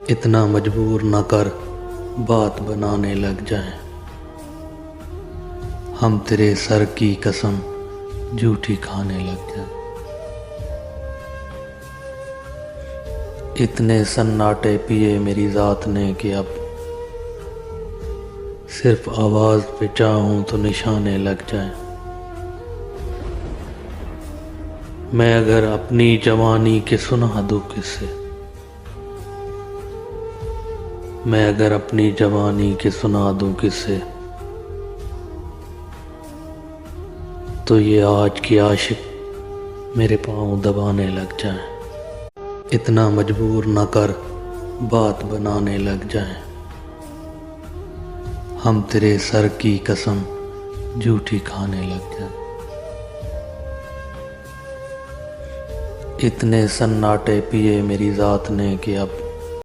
इतना मजबूर न कर बात बनाने लग जाए। हम तेरे सर की कसम झूठी खाने लग जाए। इतने सन्नाटे पिए मेरी जात ने कि अब सिर्फ आवाज पे चाहूं तो निशाने लग जाए। मैं अगर अपनी जवानी के सुना दूं किससे, मैं अगर अपनी जवानी के सुना दूं किससे, तो ये आज की आशिक मेरे पाँव दबाने लग जाए। इतना मजबूर न कर बात बनाने लग जाए। हम तेरे सर की कसम झूठी खाने लग जाए। इतने सन्नाटे पिए मेरी जात ने कि अब